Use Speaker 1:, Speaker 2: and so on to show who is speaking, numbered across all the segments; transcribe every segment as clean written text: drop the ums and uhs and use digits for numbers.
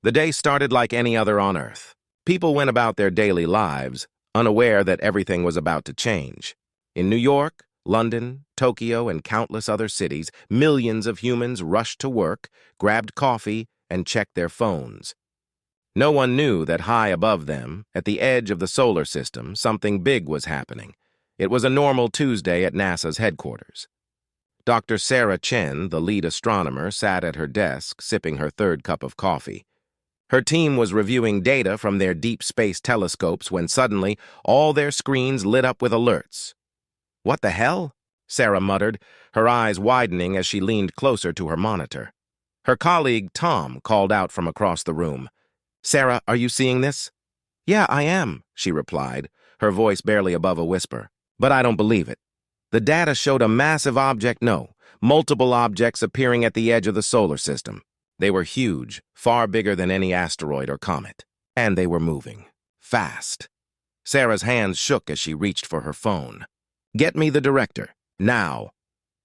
Speaker 1: The day started like any other on Earth. People went about their daily lives, unaware that everything was about to change. In New York, London, Tokyo, and countless other cities, millions of humans rushed to work, grabbed coffee, and checked their phones. No one knew that high above them, at the edge of the solar system, something big was happening. It was a normal Tuesday at NASA's headquarters. Dr. Sarah Chen, the lead astronomer, sat at her desk, sipping her third cup of coffee. Her team was reviewing data from their deep space telescopes when suddenly all their screens lit up with alerts. "What the hell?" Sarah muttered, her eyes widening as she leaned closer to her monitor. Her colleague, Tom, called out from across the room. "Sarah, are you seeing this?" "Yeah, I am," she replied, her voice barely above a whisper. "But I don't believe it. The data showed a massive object, multiple objects appearing at the edge of the solar system. They were huge, far bigger than any asteroid or comet. And they were moving. Fast." Sarah's hands shook as she reached for her phone. "Get me the director. Now."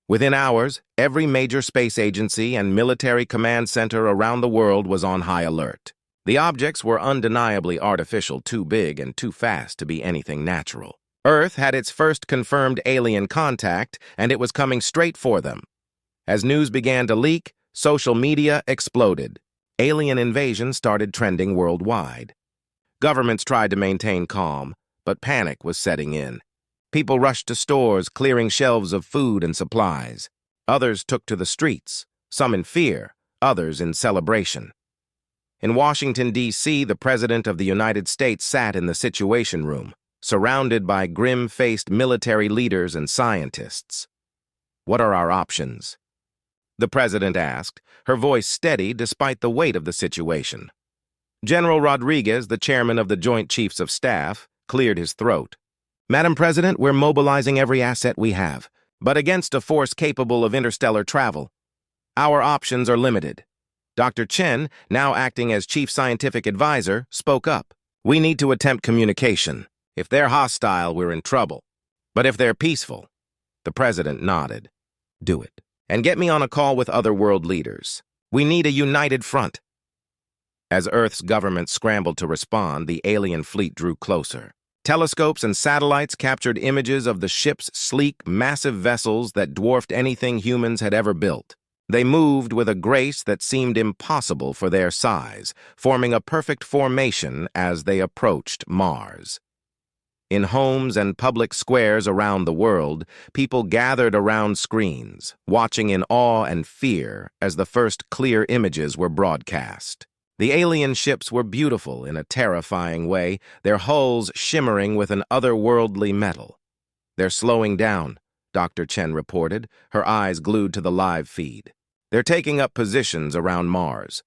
Speaker 1: Within hours, every major space agency and military command center around the world was on high alert. The objects were undeniably artificial, too big and too fast to be anything natural. Earth had its first confirmed alien contact, and it was coming straight for them. As news began to leak, social media exploded. Alien invasion started trending worldwide. Governments tried to maintain calm, but panic was setting in. People rushed to stores, clearing shelves of food and supplies. Others took to the streets, some in fear, others in celebration. In Washington, D.C., the President of the United States sat in the Situation Room, surrounded by grim-faced military leaders and scientists. "What are our options?" the President asked, her voice steady despite the weight of the situation. General Rodriguez, the chairman of the Joint Chiefs of Staff, cleared his throat. "Madam President, we're mobilizing every asset we have, but against a force capable of interstellar travel. Our options are limited." Dr. Chen, now acting as chief scientific advisor, spoke up. "We need to attempt communication. If they're hostile, we're in trouble. But if they're peaceful," the President nodded. "Do it. And get me on a call with other world leaders. We need a united front." As Earth's government scrambled to respond, the alien fleet drew closer. Telescopes and satellites captured images of the ship's sleek, massive vessels that dwarfed anything humans had ever built. They moved with a grace that seemed impossible for their size, forming a perfect formation as they approached Mars. In homes and public squares around the world, people gathered around screens, watching in awe and fear as the first clear images were broadcast. The alien ships were beautiful in a terrifying way, their hulls shimmering with an otherworldly metal. "They're slowing down," Dr. Chen reported, her eyes glued to the live feed. "They're taking up positions around Mars."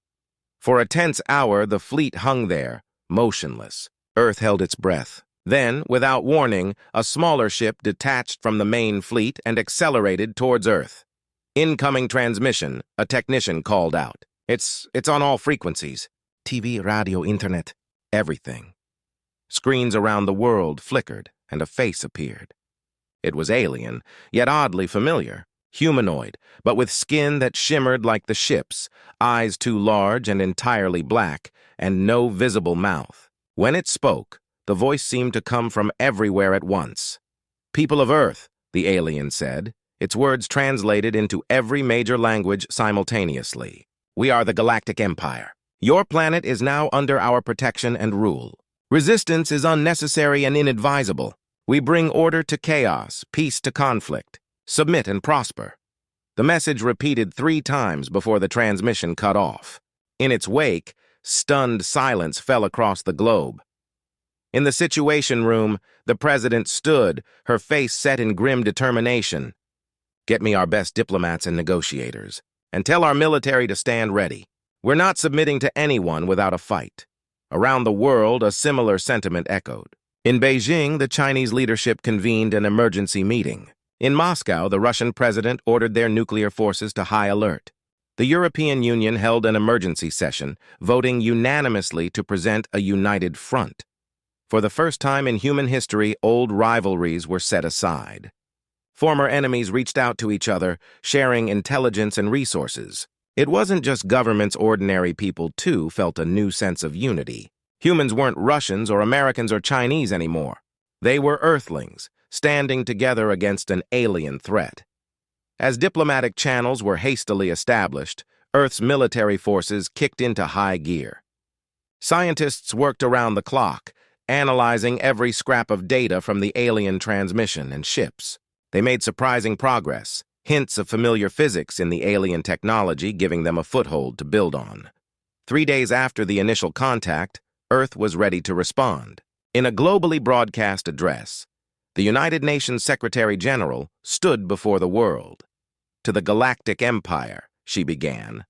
Speaker 1: For a tense hour, the fleet hung there, motionless. Earth held its breath. Then, without warning, a smaller ship detached from the main fleet and accelerated towards Earth. "Incoming transmission," a technician called out. It's on all frequencies. TV, radio, internet, everything." Screens around the world flickered, and a face appeared. It was alien, yet oddly familiar. Humanoid, but with skin that shimmered like the ship's, eyes too large and entirely black, and no visible mouth. When it spoke, the voice seemed to come from everywhere at once. "People of Earth," the alien said, its words translated into every major language simultaneously. "We are the Galactic Empire. Your planet is now under our protection and rule. Resistance is unnecessary and inadvisable. We bring order to chaos, peace to conflict. Submit and prosper." The message repeated 3 times before the transmission cut off. In its wake, stunned silence fell across the globe. In the Situation Room, the President stood, her face set in grim determination. "Get me our best diplomats and negotiators, and tell our military to stand ready. We're not submitting to anyone without a fight." Around the world, a similar sentiment echoed. In Beijing, the Chinese leadership convened an emergency meeting. In Moscow, the Russian president ordered their nuclear forces to high alert. The European Union held an emergency session, voting unanimously to present a united front. For the first time in human history, old rivalries were set aside. Former enemies reached out to each other, sharing intelligence and resources. It wasn't just governments, ordinary people too felt a new sense of unity. Humans weren't Russians or Americans or Chinese anymore. They were Earthlings, standing together against an alien threat. As diplomatic channels were hastily established, Earth's military forces kicked into high gear. Scientists worked around the clock, analyzing every scrap of data from the alien transmission and ships. They made surprising progress, hints of familiar physics in the alien technology giving them a foothold to build on. 3 days after the initial contact, Earth was ready to respond. In a globally broadcast address, the United Nations Secretary-General stood before the world. "To the Galactic Empire," she began,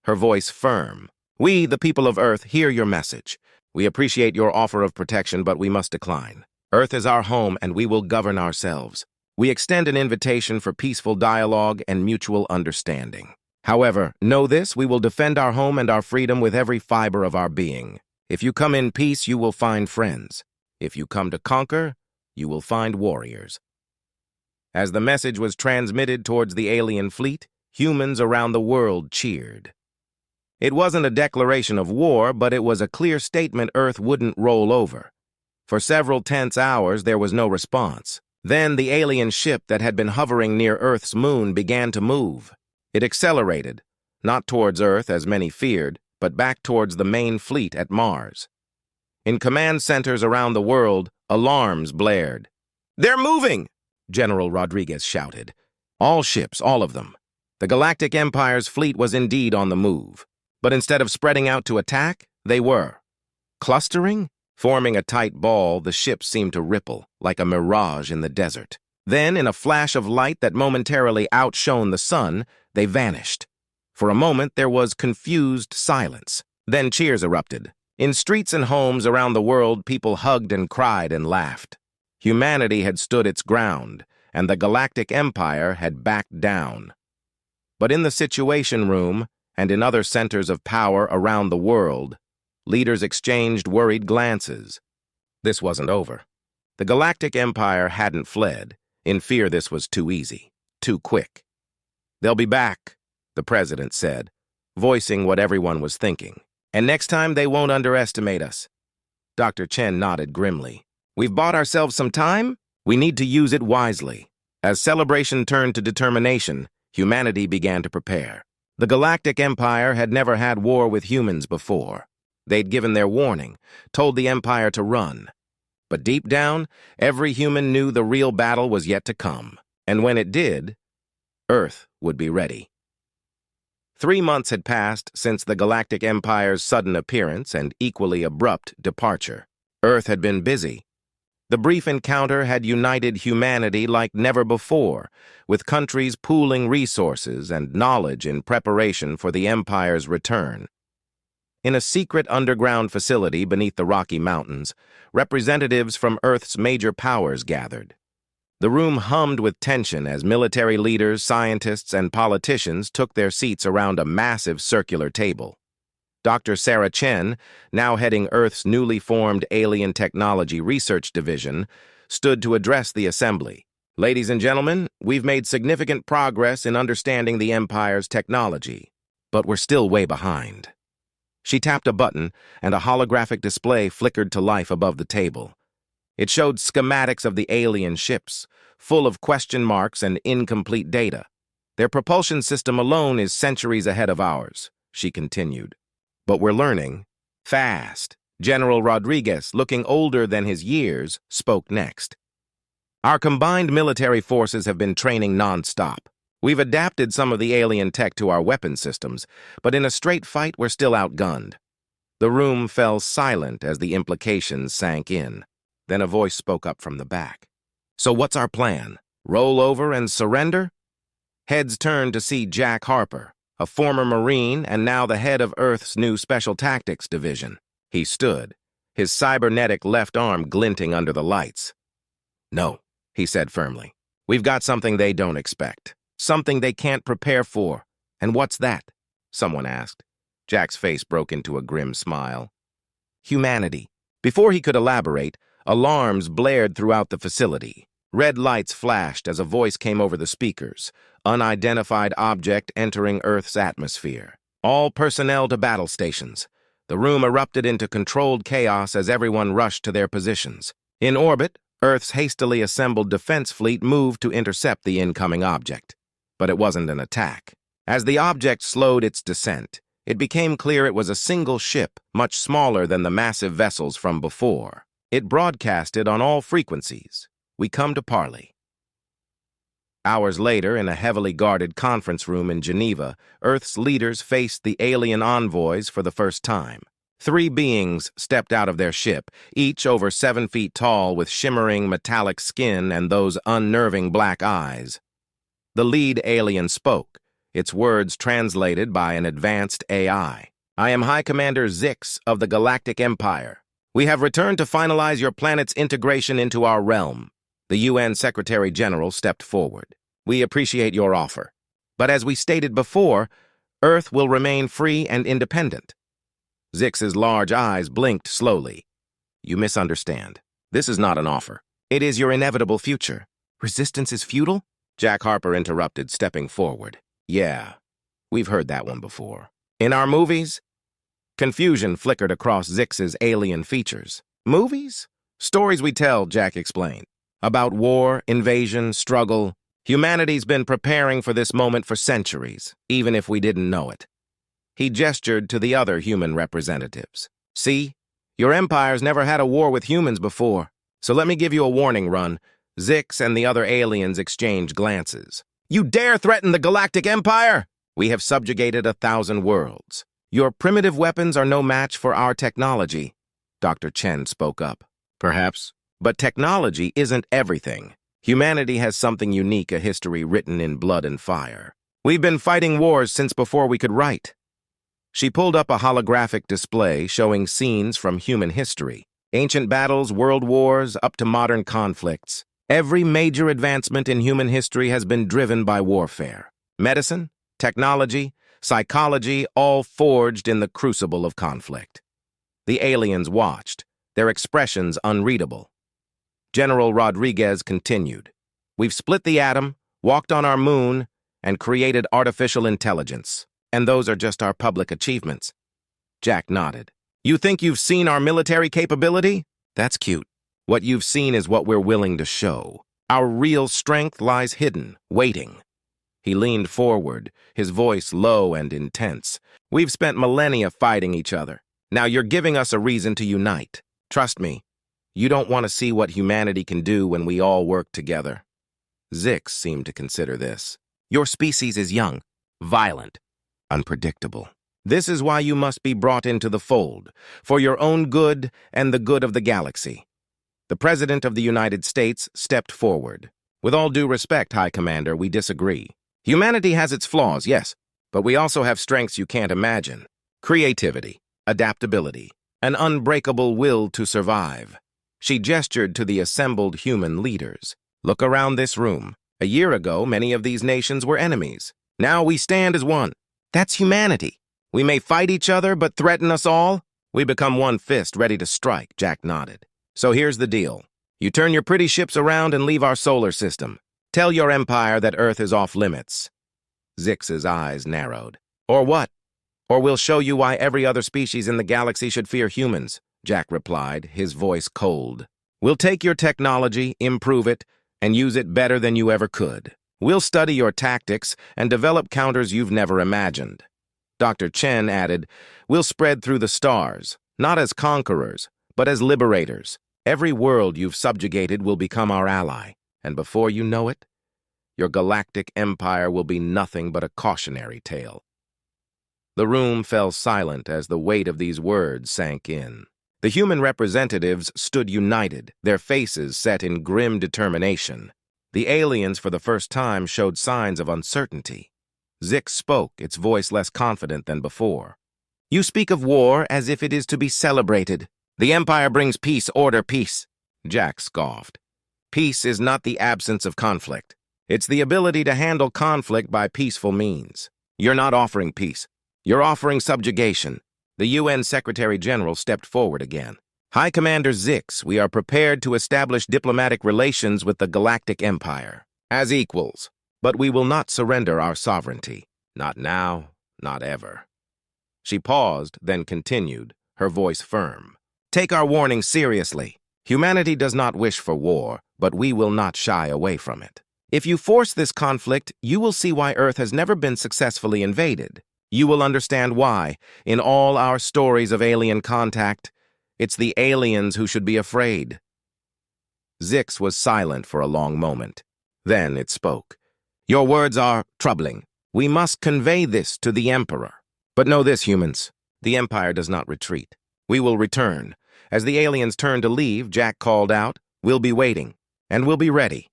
Speaker 1: her voice firm. "We, the people of Earth, hear your message. We appreciate your offer of protection, but we must decline. Earth is our home, and we will govern ourselves. We extend an invitation for peaceful dialogue and mutual understanding. However, know this, we will defend our home and our freedom with every fiber of our being. If you come in peace, you will find friends. If you come to conquer, you will find warriors." As the message was transmitted towards the alien fleet, humans around the world cheered. It wasn't a declaration of war, but it was a clear statement Earth wouldn't roll over. For several tense hours, there was no response. Then the alien ship that had been hovering near Earth's moon began to move. It accelerated, not towards Earth as many feared, but back towards the main fleet at Mars. In command centers around the world, alarms blared. "They're moving!" General Rodriguez shouted. All ships, all of them. The Galactic Empire's fleet was indeed on the move. But instead of spreading out to attack, they were clustering. Forming a tight ball, the ships seemed to ripple, like a mirage in the desert. Then, in a flash of light that momentarily outshone the sun, they vanished. For a moment, there was confused silence. Then cheers erupted. In streets and homes around the world, people hugged and cried and laughed. Humanity had stood its ground, and the Galactic Empire had backed down. But in the Situation Room, and in other centers of power around the world, leaders exchanged worried glances. This wasn't over. The Galactic Empire hadn't fled, in fear this was too easy, too quick. "They'll be back," the president said, voicing what everyone was thinking. "And next time they won't underestimate us." Dr. Chen nodded grimly. "We've bought ourselves some time. We need to use it wisely." As celebration turned to determination, humanity began to prepare. The Galactic Empire had never had war with humans before. They'd given their warning, told the Empire to run. But deep down, every human knew the real battle was yet to come. And when it did, Earth would be ready. 3 months had passed since the Galactic Empire's sudden appearance and equally abrupt departure. Earth had been busy. The brief encounter had united humanity like never before, with countries pooling resources and knowledge in preparation for the Empire's return. In a secret underground facility beneath the Rocky Mountains, representatives from Earth's major powers gathered. The room hummed with tension as military leaders, scientists, and politicians took their seats around a massive circular table. Dr. Sarah Chen, now heading Earth's newly formed Alien Technology Research Division, stood to address the assembly. "Ladies and gentlemen, we've made significant progress in understanding the Empire's technology, but we're still way behind." She tapped a button, and a holographic display flickered to life above the table. It showed schematics of the alien ships, full of question marks and incomplete data. "Their propulsion system alone is centuries ahead of ours," she continued. "But we're learning fast." General Rodriguez, looking older than his years, spoke next. "Our combined military forces have been training non-stop. We've adapted some of the alien tech to our weapon systems, but in a straight fight, we're still outgunned." The room fell silent as the implications sank in. Then a voice spoke up from the back. "So what's our plan? Roll over and surrender?" Heads turned to see Jack Harper, a former Marine and now the head of Earth's new Special Tactics Division. He stood, his cybernetic left arm glinting under the lights. "No," he said firmly. "We've got something they don't expect. Something they can't prepare for." "And what's that?" someone asked. Jack's face broke into a grim smile. "Humanity." Before he could elaborate, alarms blared throughout the facility. Red lights flashed as a voice came over the speakers. Unidentified object entering Earth's atmosphere. All personnel to battle stations. The room erupted into controlled chaos as everyone rushed to their positions. In orbit, Earth's hastily assembled defense fleet moved to intercept the incoming object. But it wasn't an attack. As the object slowed its descent, it became clear it was a single ship, much smaller than the massive vessels from before. It broadcasted on all frequencies. We come to parley. Hours later, in a heavily guarded conference room in Geneva, Earth's leaders faced the alien envoys for the first time. 3 beings stepped out of their ship, each over 7 feet tall with shimmering metallic skin and those unnerving black eyes. The lead alien spoke, its words translated by an advanced AI. "I am High Commander Zix of the Galactic Empire. We have returned to finalize your planet's integration into our realm." The UN Secretary General stepped forward. "We appreciate your offer. But as we stated before, Earth will remain free and independent." Zix's large eyes blinked slowly. "You misunderstand. This is not an offer. It is your inevitable future." "Resistance is futile?" Jack Harper interrupted, stepping forward. "Yeah, we've heard that one before. In our movies?" Confusion flickered across Zix's alien features. "Movies? Stories we tell," Jack explained. "About war, invasion, struggle. Humanity's been preparing for this moment for centuries, even if we didn't know it." He gestured to the other human representatives. "See, your empire's never had a war with humans before, so let me give you a warning run." Zix and the other aliens exchanged glances. "You dare threaten the Galactic Empire? We have subjugated 1,000 worlds. Your primitive weapons are no match for our technology." Dr. Chen spoke up. "Perhaps, but technology isn't everything. Humanity has something unique, a history written in blood and fire. We've been fighting wars since before we could write." She pulled up a holographic display showing scenes from human history. Ancient battles, world wars, up to modern conflicts. Every major advancement in human history has been driven by warfare. Medicine, technology, psychology, all forged in the crucible of conflict. The aliens watched, their expressions unreadable. General Rodriguez continued. "We've split the atom, walked on our moon, and created artificial intelligence. And those are just our public achievements." Jack nodded. "You think you've seen our military capability? That's cute. What you've seen is what we're willing to show. Our real strength lies hidden, waiting." He leaned forward, his voice low and intense. "We've spent millennia fighting each other. Now you're giving us a reason to unite. Trust me, you don't want to see what humanity can do when we all work together." Zix seemed to consider this. "Your species is young, violent, unpredictable. This is why you must be brought into the fold, for your own good and the good of the galaxy." The President of the United States stepped forward. "With all due respect, High Commander, we disagree. Humanity has its flaws, yes, but we also have strengths you can't imagine. Creativity, adaptability, an unbreakable will to survive." She gestured to the assembled human leaders. "Look around this room. A year ago, many of these nations were enemies. Now we stand as one. That's humanity. We may fight each other, but threaten us all? We become one fist ready to strike," Jack nodded. "So here's the deal. You turn your pretty ships around and leave our solar system. Tell your empire that Earth is off limits." Zix's eyes narrowed. "Or what? Or we'll show you why every other species in the galaxy should fear humans," Jack replied, his voice cold. "We'll take your technology, improve it, and use it better than you ever could. We'll study your tactics and develop counters you've never imagined." Dr. Chen added, "We'll spread through the stars, not as conquerors, but as liberators. Every world you've subjugated will become our ally, and before you know it, your galactic empire will be nothing but a cautionary tale." The room fell silent as the weight of these words sank in. The human representatives stood united, their faces set in grim determination. The aliens, for the first time, showed signs of uncertainty. Zix spoke, its voice less confident than before. "You speak of war as if it is to be celebrated. The Empire brings peace, order, peace." Jack scoffed. "Peace is not the absence of conflict. It's the ability to handle conflict by peaceful means. You're not offering peace. You're offering subjugation." The UN Secretary General stepped forward again. "High Commander Zix, we are prepared to establish diplomatic relations with the Galactic Empire. As equals. But we will not surrender our sovereignty. Not now, not ever. She paused, then continued, her voice firm. Take our warning seriously. Humanity does not wish for war, but we will not shy away from it. If you force this conflict, you will see why Earth has never been successfully invaded. You will understand why, in all our stories of alien contact, it's the aliens who should be afraid. Zix was silent for a long moment. Then it spoke. Your words are troubling. We must convey this to the Emperor. But know this, humans. The Empire does not retreat. We will return. As the aliens turned to leave, Jack called out, We'll be waiting, and we'll be ready.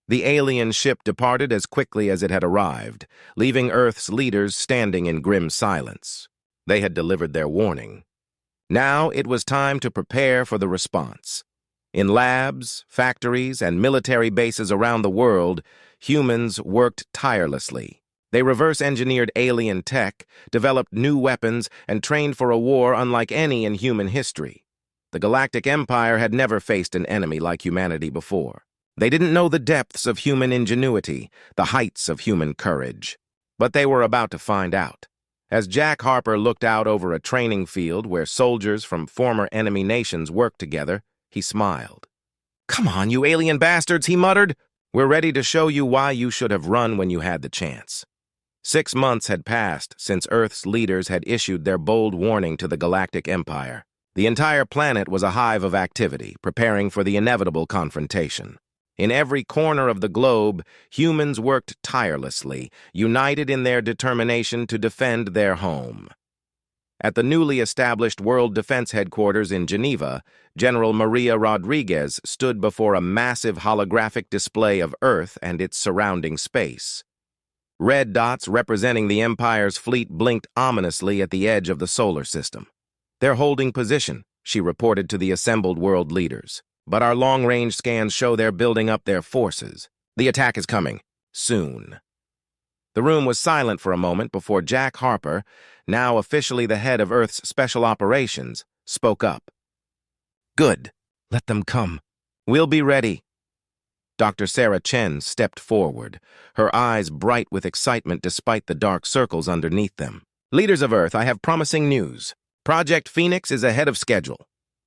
Speaker 1: The alien ship departed as quickly as it had arrived, leaving Earth's leaders standing in grim silence. They had delivered their warning. Now it was time to prepare for the response. In labs, factories, and military bases around the world, humans worked tirelessly. They reverse-engineered alien tech, developed new weapons, and trained for a war unlike any in human history. The Galactic Empire had never faced an enemy like humanity before. They didn't know the depths of human ingenuity, the heights of human courage. But they were about to find out. As Jack Harper looked out over a training field where soldiers from former enemy nations worked together, he smiled. Come on, you alien bastards, he muttered. We're ready to show you why you should have run when you had the chance. 6 months had passed since Earth's leaders had issued their bold warning to the Galactic Empire. The entire planet was a hive of activity, preparing for the inevitable confrontation. In every corner of the globe, humans worked tirelessly, united in their determination to defend their home. At the newly established World Defense Headquarters in Geneva, General Maria Rodriguez stood before a massive holographic display of Earth and its surrounding space. Red dots representing the Empire's fleet blinked ominously at the edge of the solar system. They're holding position, she reported to the assembled world leaders. But our long-range scans show they're building up their forces. The attack is coming. Soon. The room was silent for a moment before Jack Harper, now officially the head of Earth's Special Operations, spoke up. Good. Let them come. We'll be ready. Dr. Sarah Chen stepped forward, her eyes bright with excitement despite the dark circles underneath them. Leaders of Earth, I have promising news. Project Phoenix is ahead of schedule.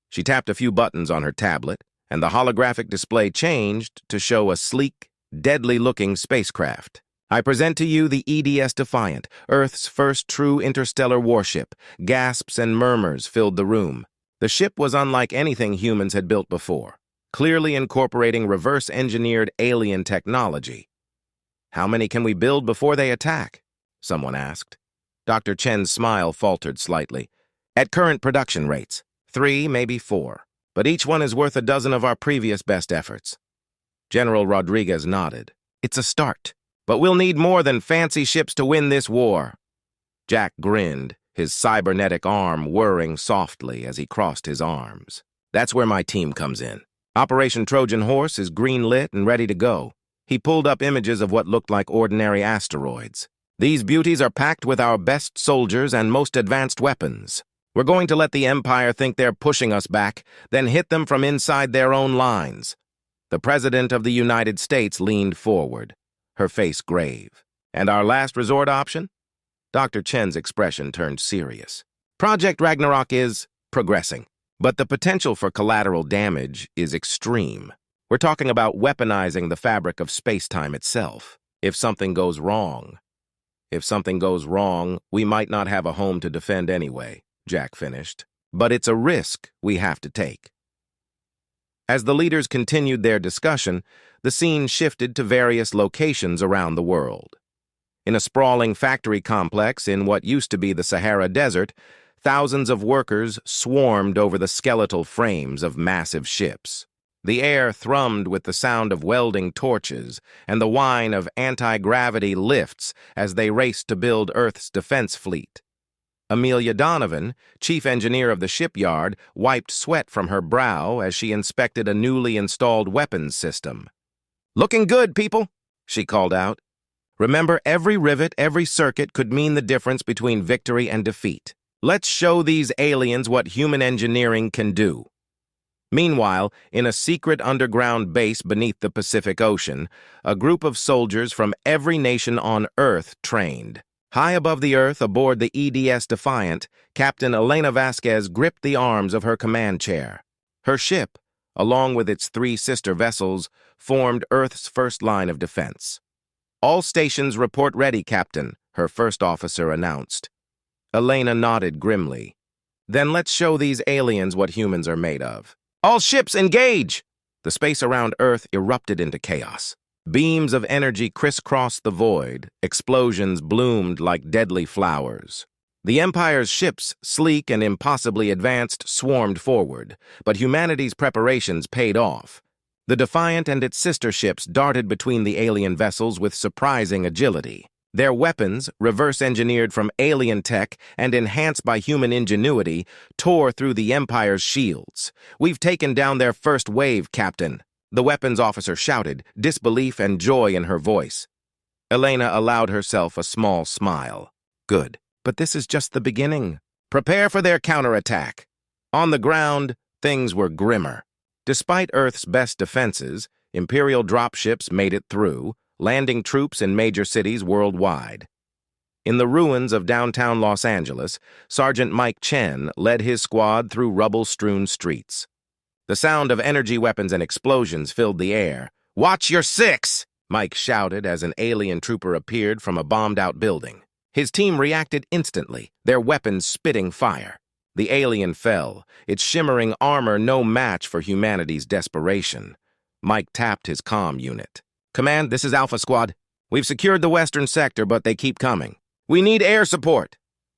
Speaker 1: She tapped a few buttons on her tablet, and the holographic display changed to show a sleek, deadly-looking spacecraft. I present to you the EDS Defiant, Earth's first true interstellar warship. Gasps and murmurs filled the room. The ship was unlike anything humans had built before, clearly incorporating reverse-engineered alien technology. How many can we build before they attack? Someone asked. Dr. Chen's smile faltered slightly. At current production rates, 3, maybe 4. But each one is worth a dozen of our previous best efforts. General Rodriguez nodded. It's a start. But we'll need more than fancy ships to win this war. Jack grinned, his cybernetic arm whirring softly as he crossed his arms. That's where my team comes in. Operation Trojan Horse is green-lit and ready to go. He pulled up images of what looked like ordinary asteroids. These beauties are packed with our best soldiers and most advanced weapons. We're going to let the Empire think they're pushing us back, then hit them from inside their own lines. The President of the United States leaned forward, her face grave. And our last resort option? Dr. Chen's expression turned serious. Project Ragnarok is progressing, but the potential for collateral damage is extreme. We're talking about weaponizing the fabric of space-time itself. If something goes wrong, we might not have a home to defend anyway, Jack finished. But it's a risk we have to take. As the leaders continued their discussion, the scene shifted to various locations around the world. In a sprawling factory complex in what used to be the Sahara Desert, thousands of workers swarmed over the skeletal frames of massive ships. The air thrummed with the sound of welding torches and the whine of anti-gravity lifts as they raced to build Earth's defense fleet. Amelia Donovan, chief engineer of the shipyard, wiped sweat from her brow as she inspected a newly installed weapons system. "Looking good, people," she called out. "Remember, every rivet, every circuit could mean the difference between victory and defeat. Let's show these aliens what human engineering can do." Meanwhile, in a secret underground base beneath the Pacific Ocean, a group of soldiers from every nation on Earth trained. High above the Earth, aboard the EDS Defiant, Captain Elena Vasquez gripped the arms of her command chair. Her ship, along with its 3 sister vessels, formed Earth's first line of defense. "All stations report ready, Captain," her first officer announced. Elena nodded grimly. "Then let's show these aliens what humans are made of. All ships engage!" The space around Earth erupted into chaos. Beams of energy crisscrossed the void. Explosions bloomed like deadly flowers. The Empire's ships, sleek and impossibly advanced, swarmed forward, but humanity's preparations paid off. The Defiant and its sister ships darted between the alien vessels with surprising agility. Their weapons, reverse-engineered from alien tech and enhanced by human ingenuity, tore through the Empire's shields. "We've taken down their first wave, Captain," the weapons officer shouted, disbelief and joy in her voice. Elena allowed herself a small smile. "Good, but this is just the beginning. Prepare for their counterattack." On the ground, things were grimmer. Despite Earth's best defenses, Imperial dropships made it through, landing troops in major cities worldwide. In the ruins of downtown Los Angeles, Sergeant Mike Chen led his squad through rubble-strewn streets. The sound of energy weapons and explosions filled the air. "Watch your 6!" Mike shouted as an alien trooper appeared from a bombed-out building. His team reacted instantly, their weapons spitting fire. The alien fell, its shimmering armor no match for humanity's desperation. Mike tapped his comm unit. "Command, this is Alpha Squad. We've secured the western sector, but they keep coming. We need air support."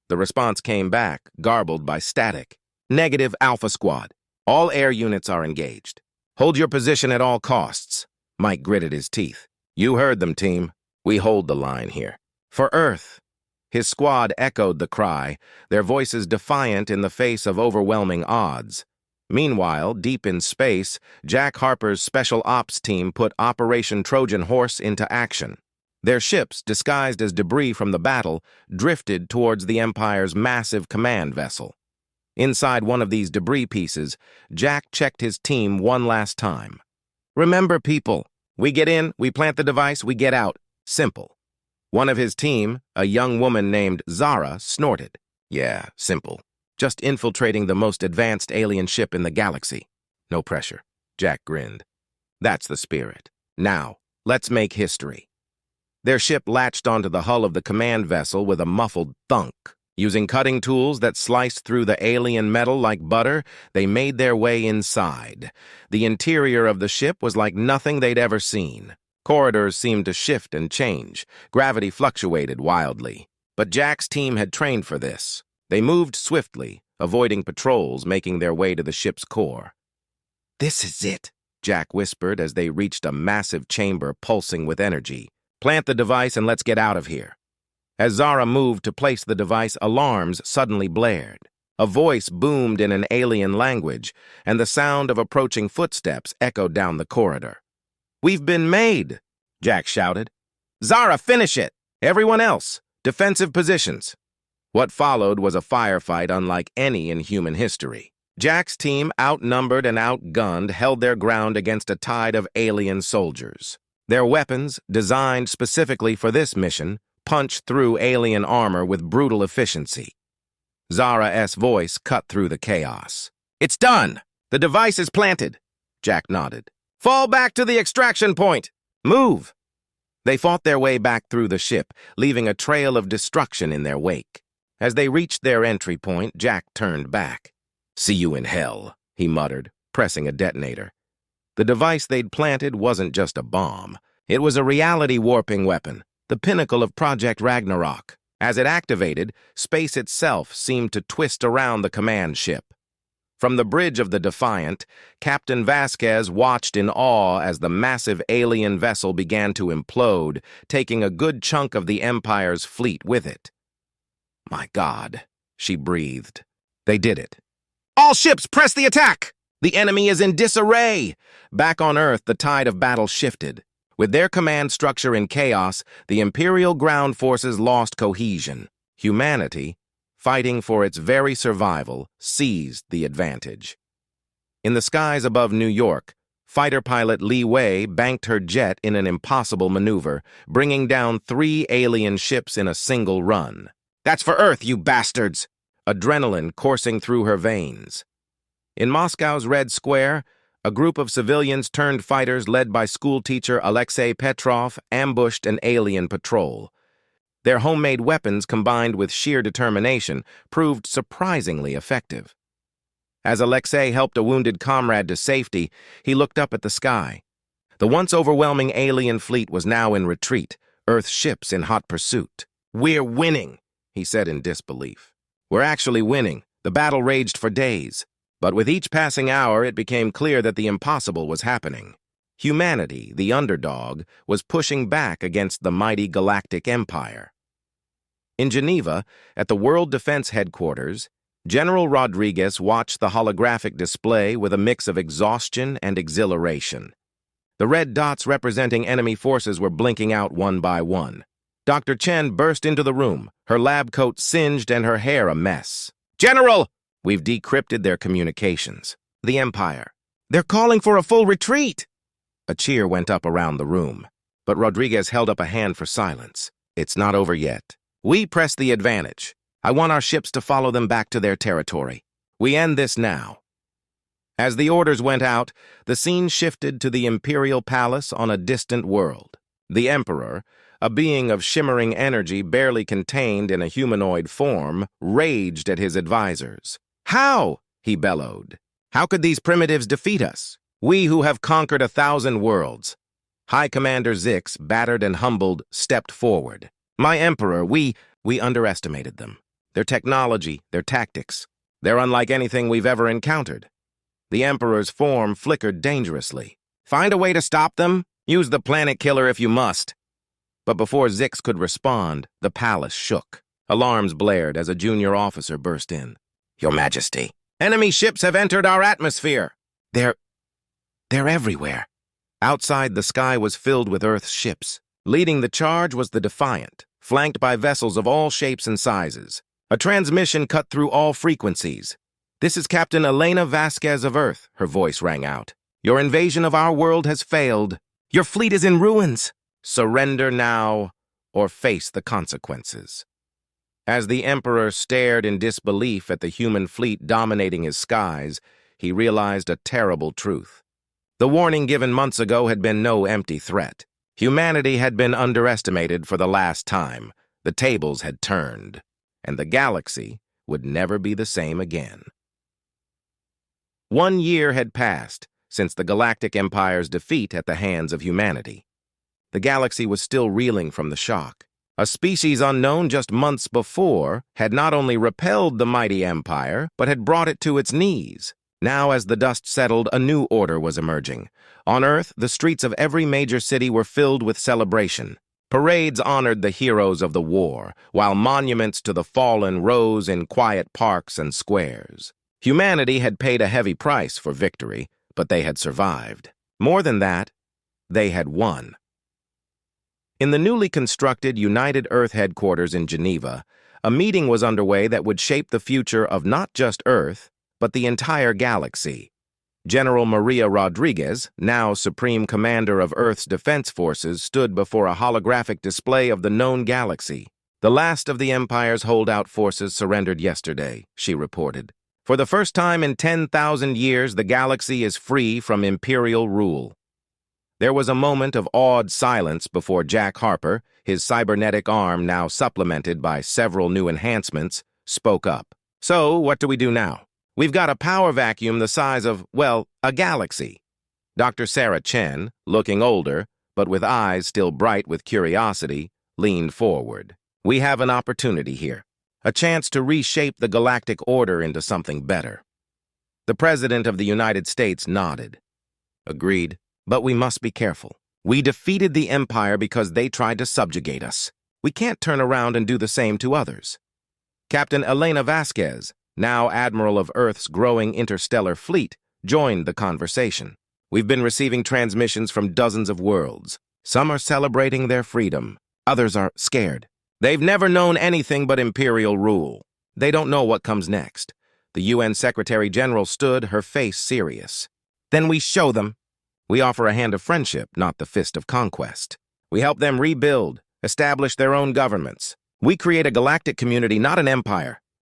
Speaker 1: The response came back, garbled by static. "Negative, Alpha Squad. All air units are engaged. Hold your position at all costs." Mike gritted his teeth. "You heard them, team. We hold the line here. For Earth." His squad echoed the cry, their voices defiant in the face of overwhelming odds. Meanwhile, deep in space, Jack Harper's Special Ops team put Operation Trojan Horse into action. Their ships, disguised as debris from the battle, drifted towards the Empire's massive command vessel. Inside one of these debris pieces, Jack checked his team one last time. "Remember, people, we get in, we plant the device, we get out. Simple." One of his team, a young woman named Zara, snorted. "Yeah, simple. Just infiltrating the most advanced alien ship in the galaxy. No pressure." Jack grinned. "That's the spirit. Now, let's make history." Their ship latched onto the hull of the command vessel with a muffled thunk. Using cutting tools that sliced through the alien metal like butter, they made their way inside. The interior of the ship was like nothing they'd ever seen. Corridors seemed to shift and change. Gravity fluctuated wildly. But Jack's team had trained for this. They moved swiftly, avoiding patrols, making their way to the ship's core. "This is it," Jack whispered as they reached a massive chamber pulsing with energy. "Plant the device and let's get out of here." As Zara moved to place the device, alarms suddenly blared. A voice boomed in an alien language, and the sound of approaching footsteps echoed down the corridor. "We've been made," Jack shouted. "Zara, finish it! Everyone else, defensive positions." What followed was a firefight unlike any in human history. Jack's team, outnumbered and outgunned, held their ground against a tide of alien soldiers. Their weapons, designed specifically for this mission, punched through alien armor with brutal efficiency. Zara's voice cut through the chaos. "It's done! The device is planted!" Jack nodded. "Fall back to the extraction point! Move!" They fought their way back through the ship, leaving a trail of destruction in their wake. As they reached their entry point, Jack turned back. "See you in hell," he muttered, pressing a detonator. The device they'd planted wasn't just a bomb. It was a reality-warping weapon, the pinnacle of Project Ragnarok. As it activated, space itself seemed to twist around the command ship. From the bridge of the Defiant, Captain Vasquez watched in awe as the massive alien vessel began to implode, taking a good chunk of the Empire's fleet with it. "My God," she breathed. "They did it." "All ships, press the attack! The enemy is in disarray!" Back on Earth, the tide of battle shifted. With their command structure in chaos, the Imperial ground forces lost cohesion. Humanity, fighting for its very survival, seized the advantage. In the skies above New York, fighter pilot Li Wei banked her jet in an impossible maneuver, bringing down 3 alien ships in a single run. "That's for Earth, you bastards!" Adrenaline coursing through her veins. In Moscow's Red Square, a group of civilians-turned-fighters led by schoolteacher Alexei Petrov ambushed an alien patrol. Their homemade weapons, combined with sheer determination, proved surprisingly effective. As Alexei helped a wounded comrade to safety, he looked up at the sky. The once overwhelming alien fleet was now in retreat, Earth's ships in hot pursuit. "We're winning," he said in disbelief. "We're actually winning. The battle raged for days." But with each passing hour, it became clear that the impossible was happening. Humanity, the underdog, was pushing back against the mighty Galactic Empire. In Geneva, at the World Defense Headquarters, General Rodriguez watched the holographic display with a mix of exhaustion and exhilaration. The red dots representing enemy forces were blinking out one by one. Dr. Chen burst into the room, her lab coat singed and her hair a mess. "General! We've decrypted their communications. The Empire. They're calling for a full retreat!" A cheer went up around the room, but Rodriguez held up a hand for silence. "It's not over yet. We press the advantage. I want our ships to follow them back to their territory. We end this now." As the orders went out, the scene shifted to the Imperial Palace on a distant world. The Emperor, a being of shimmering energy barely contained in a humanoid form, raged at his advisors. "How?" he bellowed. "How could these primitives defeat us? We who have conquered 1,000 worlds." High Commander Zix, battered and humbled, stepped forward. "My Emperor, we underestimated them. Their technology, their tactics. They're unlike anything we've ever encountered." The Emperor's form flickered dangerously. "Find a way to stop them? Use the planet killer if you must." But before Zix could respond, the palace shook. Alarms blared as a junior officer burst in. "Your Majesty, enemy ships have entered our atmosphere." They're everywhere." Outside, the sky was filled with Earth's ships. Leading the charge was the Defiant, flanked by vessels of all shapes and sizes. A transmission cut through all frequencies. "This is Captain Elena Vasquez of Earth," her voice rang out. "Your invasion of our world has failed. Your fleet is in ruins. Surrender now, or face the consequences." As the Emperor stared in disbelief at the human fleet dominating his skies, he realized a terrible truth. The warning given months ago had been no empty threat. Humanity had been underestimated for the last time. The tables had turned, and the galaxy would never be the same again. 1 year had passed since the Galactic Empire's defeat at the hands of humanity. The galaxy was still reeling from the shock. A species unknown just months before had not only repelled the mighty empire, but had brought it to its knees. Now, as the dust settled, a new order was emerging. On Earth, the streets of every major city were filled with celebration. Parades honored the heroes of the war, while monuments to the fallen rose in quiet parks and squares. Humanity had paid a heavy price for victory, but they had survived. More than that, they had won. In the newly constructed United Earth headquarters in Geneva, a meeting was underway that would shape the future of not just Earth, but the entire galaxy. General Maria Rodriguez, now Supreme Commander of Earth's Defense Forces, stood before a holographic display of the known galaxy. "The last of the Empire's holdout forces surrendered yesterday," she reported. "For the first time in 10,000 years, the galaxy is free from Imperial rule." There was a moment of awed silence before Jack Harper, his cybernetic arm now supplemented by several new enhancements, spoke up. "So, what do we do now? We've got a power vacuum the size of, well, a galaxy." Dr. Sarah Chen, looking older, but with eyes still bright with curiosity, leaned forward. "We have an opportunity here, a chance to reshape the galactic order into something better." The President of the United States nodded. "Agreed, but we must be careful. We defeated the Empire because they tried to subjugate us. We can't turn around and do the same to others." Captain Elena Vasquez, now Admiral of Earth's growing interstellar fleet, joined the conversation. "We've been receiving transmissions from dozens of worlds. Some are celebrating their freedom. Others are scared. They've never known anything but Imperial rule. They don't know what comes next. The UN Secretary General stood, her face serious. Then we show them. We offer a hand of friendship, not the fist of conquest. We help them rebuild, establish their own governments. We create a galactic community, not an empire.